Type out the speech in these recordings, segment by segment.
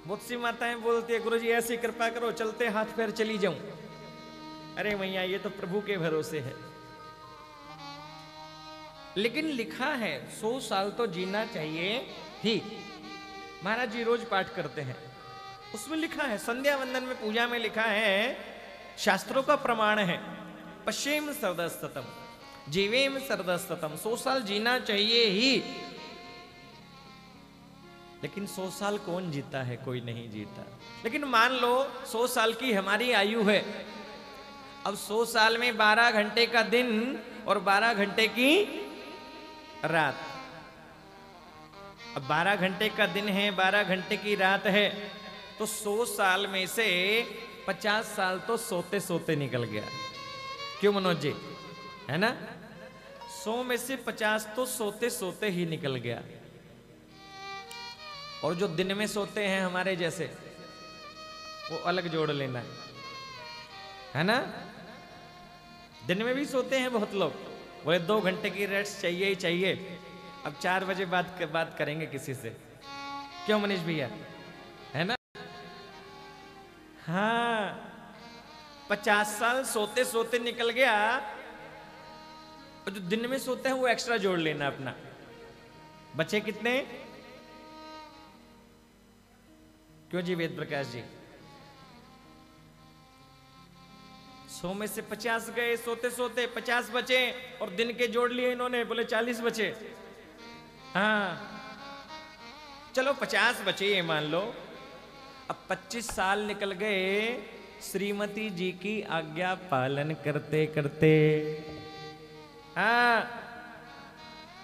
बहुत सी माताएं बोलती है गुरुजी ऐसी कृपा करो चलते हाथ पैर चली जाऊं। अरे मैया ये तो प्रभु के भरोसे है। लेकिन लिखा है 100 साल तो जीना चाहिए ही। महाराज जी रोज पाठ करते हैं, उसमें लिखा है, संध्या वंदन में पूजा में लिखा है, शास्त्रों का प्रमाण है, पश्चिम सर्दस्ततम जीवेम सर्दस्ततम, 100 साल जीना चाहिए ही। लेकिन 100 साल कौन जीता है? कोई नहीं जीता। लेकिन मान लो 100 साल की हमारी आयु है, अब 100 साल में 12 घंटे का दिन और 12 घंटे की रात। अब 12 घंटे का दिन है, 12 घंटे की रात है, तो 100 साल में से 50 साल तो सोते सोते निकल गया। क्यों मनोज जी, है ना? 100 में से 50 तो सोते सोते ही निकल गया। और जो दिन में सोते हैं हमारे जैसे, वो अलग जोड़ लेना है ना? दिन में भी सोते हैं बहुत लोग, बोले 2 घंटे की रेस्ट चाहिए ही चाहिए। अब 4 बजे बात करेंगे किसी से, क्यों मनीष भैया, है ना? हाँ, 50 साल सोते सोते निकल गया, और जो दिन में सोते हैं वो एक्स्ट्रा जोड़ लेना अपना। बचे कितने? क्यों जी वेद प्रकाश जी? 100 में से 50 गए सोते सोते, 50 बचे, और दिन के जोड़ लिए इन्होंने, बोले 40 बचे। हाँ चलो 50 बचे ये मान लो। अब 25 साल निकल गए श्रीमती जी की आज्ञा पालन करते करते। हाँ,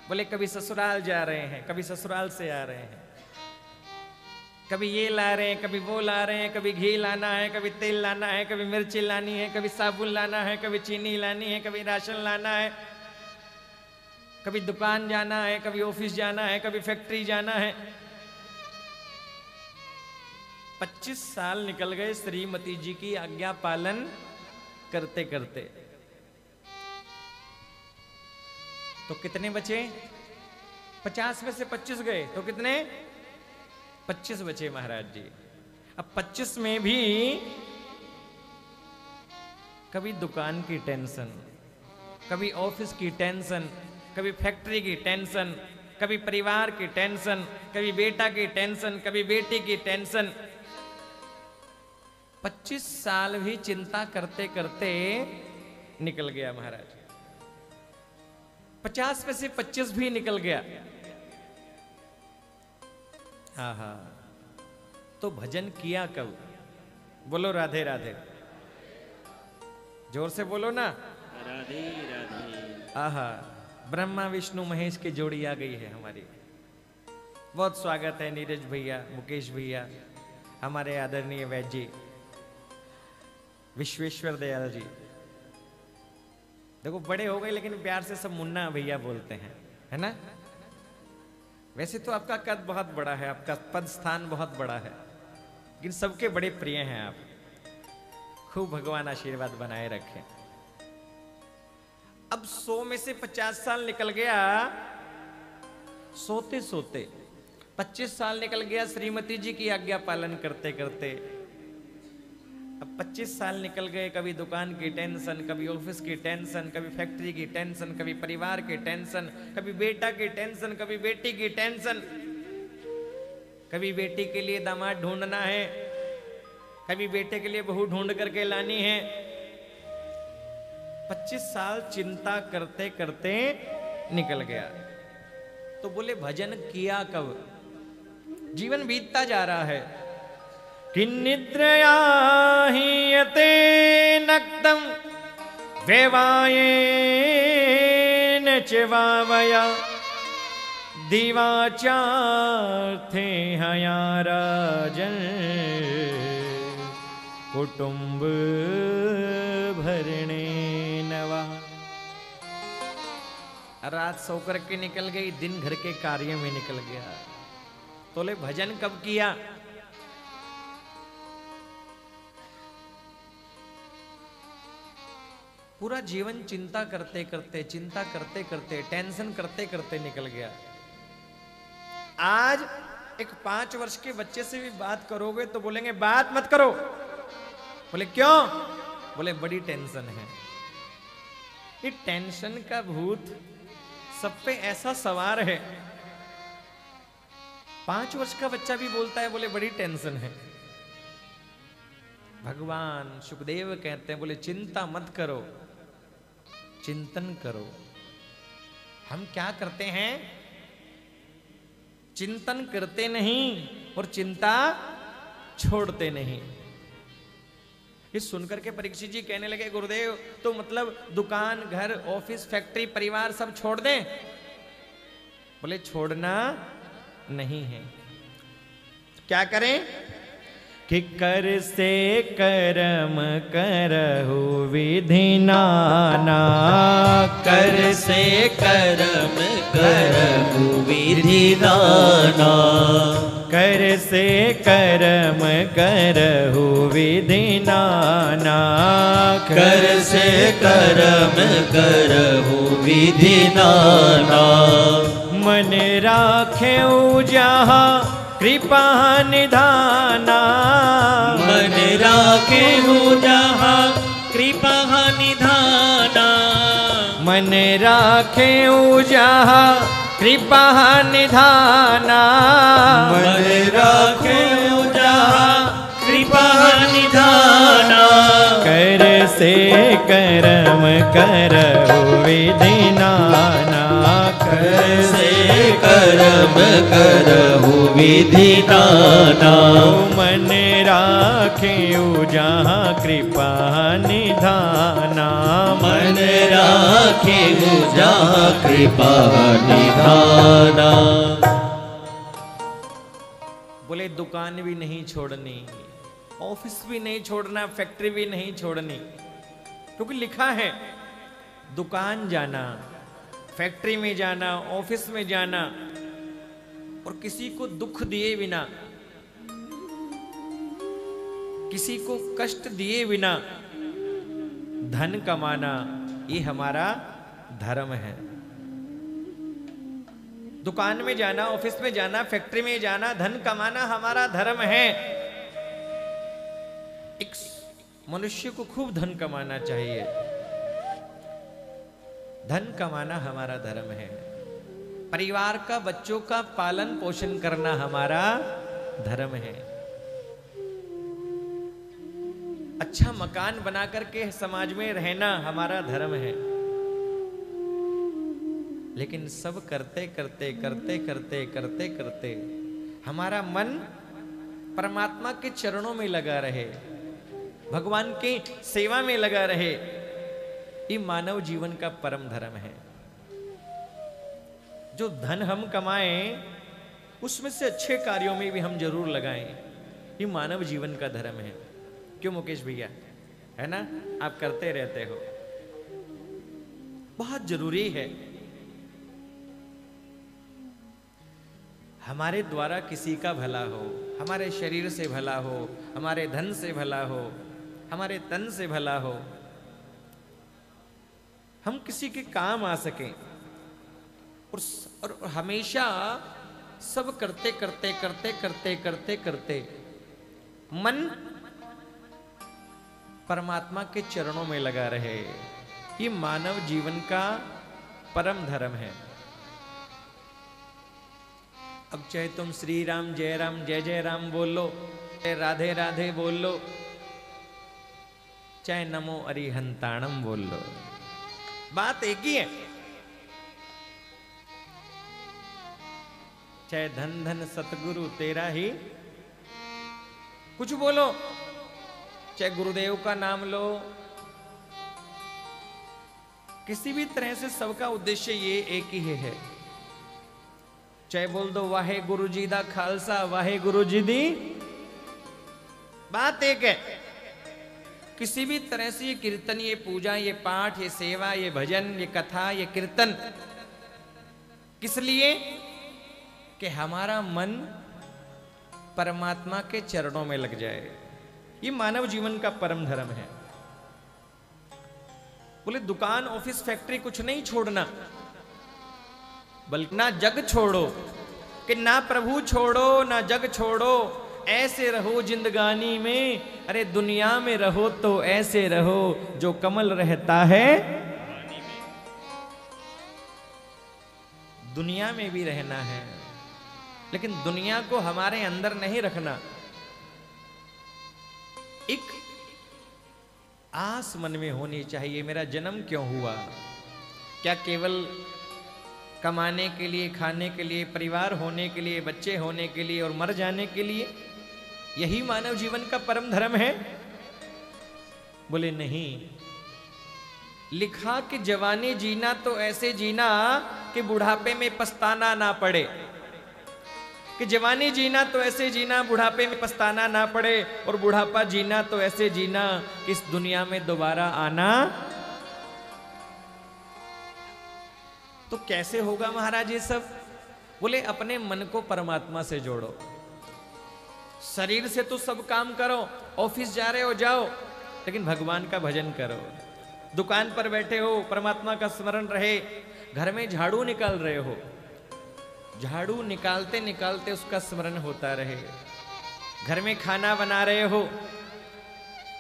बोले कभी ससुराल जा रहे हैं, कभी ससुराल से आ रहे हैं, कभी ये ला रहे हैं, कभी वो ला रहे हैं, कभी घी लाना है, कभी तेल लाना है, कभी मिर्ची लानी है, कभी साबुन लाना है, कभी चीनी लानी है, कभी राशन लाना है, कभी दुकान जाना है, कभी ऑफिस जाना है, कभी फैक्ट्री जाना है। 25 साल निकल गए श्रीमती जी की आज्ञा पालन करते करते। तो कितने बचे? 50 में से 25 गए तो कितने? 25 बचे महाराज जी। अब 25 में भी कभी दुकान की टेंशन, कभी ऑफिस की टेंशन, कभी फैक्ट्री की टेंशन, कभी परिवार की टेंशन, कभी बेटा की टेंशन, कभी बेटी की टेंशन। 25 साल भी चिंता करते करते निकल गया महाराज। 50 में से 25 भी निकल गया। हाँ हाँ, तो भजन किया कब? बोलो राधे राधे, जोर से बोलो ना, राधे राधे। आहा, ब्रह्मा विष्णु महेश की जोड़ी आ गई है हमारी। बहुत स्वागत है नीरज भैया, मुकेश भैया, हमारे आदरणीय वैद्य जी, विश्वेश्वर दयाल जी। देखो बड़े हो गए लेकिन प्यार से सब मुन्ना भैया बोलते हैं, है ना? वैसे तो आपका कद बहुत बड़ा है, आपका पद स्थान बहुत बड़ा है, लेकिन सबके बड़े प्रिय हैं आप। खूब भगवान आशीर्वाद बनाए रखें। अब 100 में से 50 साल निकल गया सोते सोते, 25 साल निकल गया श्रीमती जी की आज्ञा पालन करते करते। अब 25 साल निकल गए, कभी दुकान की टेंशन, कभी ऑफिस की टेंशन, कभी फैक्ट्री की टेंशन, कभी परिवार की टेंशन, कभी बेटा की टेंशन, कभी बेटी की टेंशन, कभी बेटी के लिए दामाद ढूंढना है, कभी बेटे के लिए बहू ढूंढ करके लानी है। 25 साल चिंता करते करते निकल गया। तो बोले भजन किया कब? जीवन बीतता जा रहा है कि निद्रया हीयते नक्तम वेवायेन च वावया दिवाचार्थे हया राजन कुटुंब भरणे नवा। रात सोकर के निकल गई, दिन घर के कार्य में निकल गया। तोले भजन कब किया? पूरा जीवन चिंता करते करते टेंशन करते करते निकल गया। आज एक 5 वर्ष के बच्चे से भी बात करोगे तो बोलेंगे बात मत करो। बोले क्यों? बोले बड़ी टेंशन है। ये टेंशन का भूत सब पे ऐसा सवार है। 5 वर्ष का बच्चा भी बोलता है बोले बड़ी टेंशन है। भगवान सुखदेव कहते हैं बोले चिंता मत करो, चिंतन करो। हम क्या करते हैं? चिंतन करते नहीं और चिंता छोड़ते नहीं। ये सुनकर के परीक्षित जी कहने लगे गुरुदेव तो मतलब दुकान, घर, ऑफिस, फैक्ट्री, परिवार सब छोड़ दें? बोले छोड़ना नहीं है। क्या करें? कि कर से कर्म करहु विधि नाना, कर से कर्म करहु विधि नाना, कर से कर्म करहु विधि नाना, कर से कर्म करहु विधि नाना। मन राखेउ जहाँ कृपा निधाना, मन राखेउ जहाँ कृपा निधाना, मन राखेउ जहाँ कृपा निधाना, मन राखेउ जहाँ कृपा निधाना। कर से कर्म करहु विधि नाना, कर से कर्म करहु विधि नाना। मन राखेउ जहाँ कृपा निधाना, मन राखेउ जहाँ कृपा निधाना। बोले दुकान भी नहीं छोड़नी, ऑफिस भी नहीं छोड़ना, फैक्ट्री भी नहीं छोड़नी, क्योंकि लिखा है दुकान जाना, फैक्ट्री में जाना, ऑफिस में जाना और किसी को दुख दिए बिना, किसी को कष्ट दिए बिना धन कमाना, ये हमारा धर्म है। दुकान में जाना, ऑफिस में जाना, फैक्ट्री में जाना, धन कमाना हमारा धर्म है। एक मनुष्य को खूब धन कमाना चाहिए, धन कमाना हमारा धर्म है। परिवार का, बच्चों का पालन पोषण करना हमारा धर्म है। अच्छा मकान बना करके समाज में रहना हमारा धर्म है। लेकिन सब करते करते करते करते करते करते हमारा मन परमात्मा के चरणों में लगा रहे, भगवान की सेवा में लगा रहे, ये मानव जीवन का परम धर्म है। जो धन हम कमाएं उसमें से अच्छे कार्यों में भी हम जरूर लगाएं, ये मानव जीवन का धर्म है। क्यों मुकेश भैया, है ना? आप करते रहते हो, बहुत जरूरी है। हमारे द्वारा किसी का भला हो, हमारे शरीर से भला हो, हमारे धन से भला हो, हमारे तन से भला हो, हम किसी के काम आ सकें। और हमेशा सब करते करते करते करते करते करते मन परमात्मा के चरणों में लगा रहे, ये मानव जीवन का परम धर्म है। अब चाहे तुम श्री राम, जय राम, जय जय राम बोल लो, चाहे राधे राधे बोल लो, चाहे नमो अरिहंताणम बोल लो, बात एक ही है। चाहे धन धन सतगुरु तेरा ही कुछ बोलो, चाहे गुरुदेव का नाम लो, किसी भी तरह से सबका उद्देश्य ये एक ही है। चाहे बोल दो वाहे गुरु जी दा खालसा, वाहे गुरु जी दी, बात एक है। किसी भी तरह से ये कीर्तन, ये पूजा, ये पाठ, ये सेवा, ये भजन, ये कथा, ये कीर्तन किस लिए? कि हमारा मन परमात्मा के चरणों में लग जाए। ये मानव जीवन का परम धर्म है। बोले दुकान, ऑफिस, फैक्ट्री कुछ नहीं छोड़ना, बल्कि ना जग छोड़ो कि ना प्रभु छोड़ो ना जग छोड़ो, ऐसे रहो जिंदगानी में। अरे दुनिया में रहो तो ऐसे रहो जो कमल रहता है। दुनिया में भी रहना है, लेकिन दुनिया को हमारे अंदर नहीं रखना। एक आस मन में होनी चाहिए, मेरा जन्म क्यों हुआ? क्या केवल कमाने के लिए, खाने के लिए, परिवार होने के लिए, बच्चे होने के लिए और मर जाने के लिए? यही मानव जीवन का परम धर्म है? बोले नहीं। लिखा कि जवानी जीना तो ऐसे जीना कि बुढ़ापे में पछताना ना पड़े। कि जवानी जीना तो ऐसे जीना बुढ़ापे में पछताना ना पड़े, और बुढ़ापा जीना तो ऐसे जीना कि इस दुनिया में दोबारा आना। तो कैसे होगा महाराज ये सब? बोले अपने मन को परमात्मा से जोड़ो। शरीर से तो सब काम करो, ऑफिस जा रहे हो जाओ, लेकिन भगवान का भजन करो। दुकान पर बैठे हो, परमात्मा का स्मरण रहे। घर में झाड़ू निकाल रहे हो, झाड़ू निकालते निकालते उसका स्मरण होता रहे। घर में खाना बना रहे हो,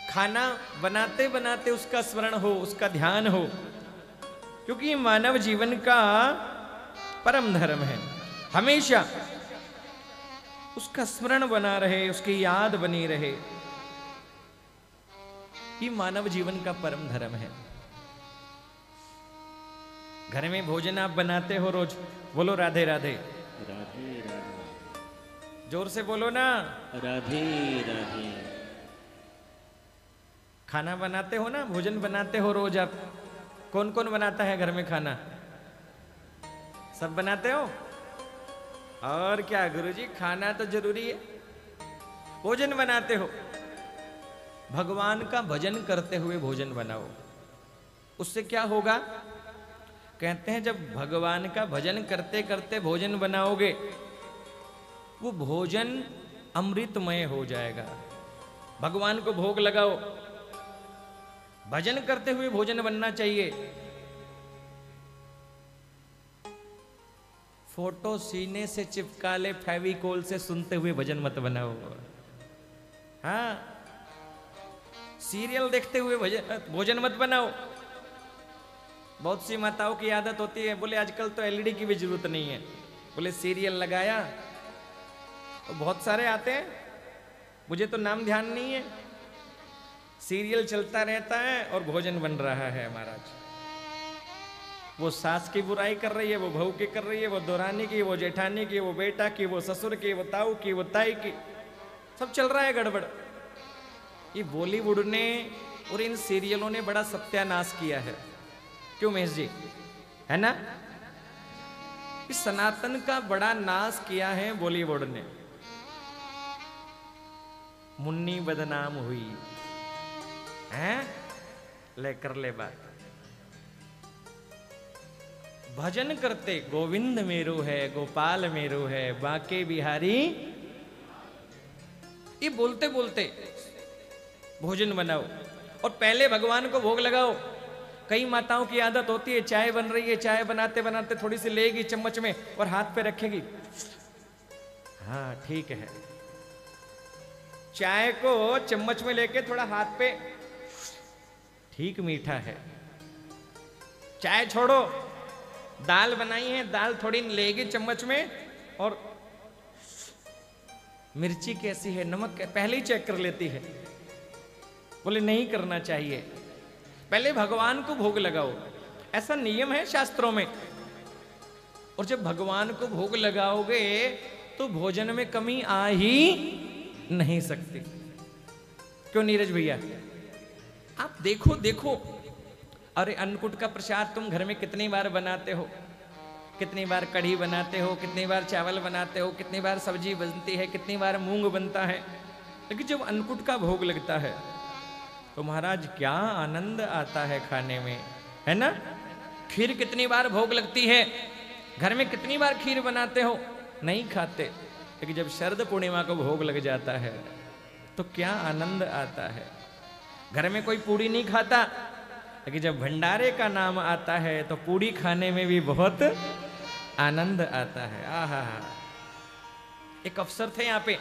खाना बनाते बनाते उसका स्मरण हो, उसका ध्यान हो, क्योंकि ये मानव जीवन का परम धर्म है। हमेशा उसका स्मरण बना रहे, उसकी याद बनी रहे। ये मानव जीवन का परम धर्म है। घर में भोजन आप बनाते हो रोज, बोलो राधे राधे। राधे राधे। जोर से बोलो ना, राधे राधे। खाना बनाते हो ना, भोजन बनाते हो रोज आप। कौन कौन बनाता है घर में खाना? सब बनाते हो? और क्या गुरुजी, खाना तो जरूरी है। भोजन बनाते हो, भगवान का भजन करते हुए भोजन बनाओ। उससे क्या होगा? कहते हैं जब भगवान का भजन करते करते भोजन बनाओगे, वो भोजन अमृतमय हो जाएगा। भगवान को भोग लगाओ, भजन करते हुए भोजन बनना चाहिए। फोटो सीने से चिपका ले फेविकोल से, सुनते हुए भजन मत बनाओ। हाँ, सीरियल देखते हुए भोजन मत बनाओ। बहुत सी माताओं की आदत होती है, बोले आजकल तो एलईडी की भी जरूरत नहीं है, बोले सीरियल लगाया तो बहुत सारे आते हैं, मुझे तो नाम ध्यान नहीं है। सीरियल चलता रहता है और भोजन बन रहा है महाराज। वो सास की बुराई कर रही है, वो बहू की कर रही है, वो दौरानी की, वो जेठानी की, वो बेटा की, वो ससुर की, वो ताऊ की, वो ताई की, सब चल रहा है गड़बड़। ये बॉलीवुड ने और इन सीरियलों ने बड़ा सत्यानाश किया है। क्यों महेश जी, है ना? इस सनातन का बड़ा नाश किया है बॉलीवुड ने। मुन्नी बदनाम हुई है, ले कर ले बात। भजन करते गोविंद मेरो है, गोपाल मेरो है, बाके बिहारी, ये बोलते बोलते भोजन बनाओ और पहले भगवान को भोग लगाओ। कई माताओं की आदत होती है, चाय बन रही है, चाय बनाते बनाते थोड़ी सी लेगी चम्मच में और हाथ पे रखेगी। हाँ ठीक है, चाय को चम्मच में लेके थोड़ा हाथ पे, ठीक मीठा है। चाय छोड़ो, दाल बनाई है, दाल थोड़ी लेगी चम्मच में और मिर्ची कैसी है, नमक पहले ही चेक कर लेती है। बोले नहीं करना चाहिए, पहले भगवान को भोग लगाओ, ऐसा नियम है शास्त्रों में। और जब भगवान को भोग लगाओगे तो भोजन में कमी आ ही नहीं सकती। क्यों नीरज भैया? आप देखो देखो, अरे अन्नकूट का प्रसाद तुम घर में कितनी बार बनाते हो, कितनी बार कढ़ी बनाते हो, कितनी बार चावल बनाते हो, कितनी बार सब्जी बनती है, कितनी बार मूंग बनता है, लेकिन जब अन्नकूट का भोग लगता है तो महाराज क्या आनंद आता है खाने में, है ना? खीर कितनी बार भोग लगती है, घर में कितनी बार खीर बनाते हो, नहीं खाते, लेकिन जब शरद पूर्णिमा को भोग लग जाता है तो क्या आनंद आता है। घर में कोई पूड़ी नहीं खाता, लेकिन जब भंडारे का नाम आता है तो पूड़ी खाने में भी बहुत आनंद आता है। आहा, एक अफसर थे यहाँ पे,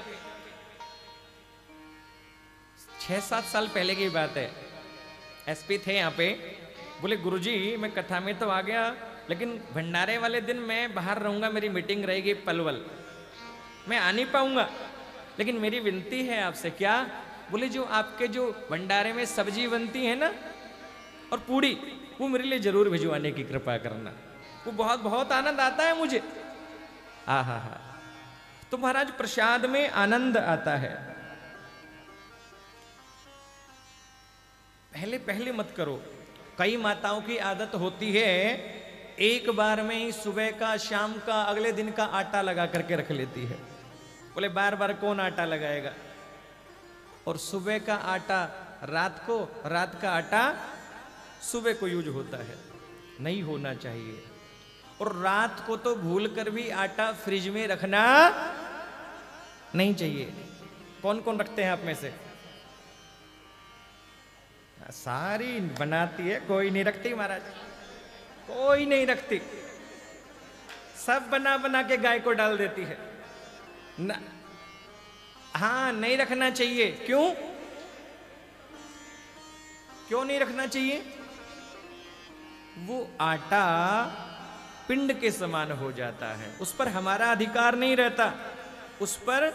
6-7 साल पहले की बात है। एसपी थे यहाँ पे, बोले गुरुजी मैं कथा में तो आ गया, लेकिन भंडारे वाले दिन मैं बाहर रहूंगा, मेरी मीटिंग रहेगी पलवल, मैं आ नहीं पाऊंगा, लेकिन मेरी विनती है आपसे। क्या? बोले जो आपके जो भंडारे में सब्जी बनती है ना और पूड़ी, वो मेरे लिए जरूर भिजवाने की कृपा करना, वो बहुत बहुत आनंद आता है मुझे। हा हा हा। तो महाराज प्रसाद में आनंद आता है। पहले पहले मत करो। कई माताओं की आदत होती है एक बार में ही सुबह का, शाम का, अगले दिन का आटा लगा करके रख लेती है। बोले बार बार कौन आटा लगाएगा? और सुबह का आटा रात को, रात का आटा सुबह को यूज होता है। नहीं होना चाहिए। और रात को तो भूल कर भी आटा फ्रिज में रखना नहीं चाहिए। कौन कौन रखते हैं आप में से? सारी बनाती है, कोई नहीं रखती महाराज, कोई नहीं रखती, सब बना बना के गाय को डाल देती है ना। हाँ, नहीं रखना चाहिए। क्यों? क्यों नहीं रखना चाहिए? वो आटा पिंड के समान हो जाता है, उस पर हमारा अधिकार नहीं रहता, उस पर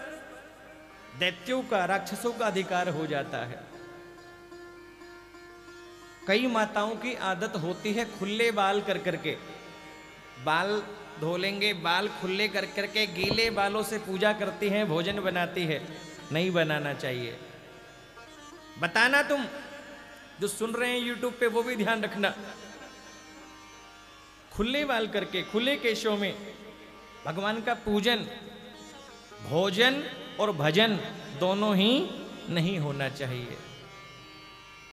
दैत्यों का, राक्षसों का अधिकार हो जाता है। कई माताओं की आदत होती है खुले बाल कर करके, बाल धो लेंगे, बाल खुले कर करके गीले बालों से पूजा करती हैं, भोजन बनाती है। नहीं बनाना चाहिए। बताना, तुम जो सुन रहे हैं यूट्यूब पे वो भी ध्यान रखना। खुले बाल करके, खुले केशों में भगवान का पूजन, भोजन और भजन दोनों ही नहीं होना चाहिए।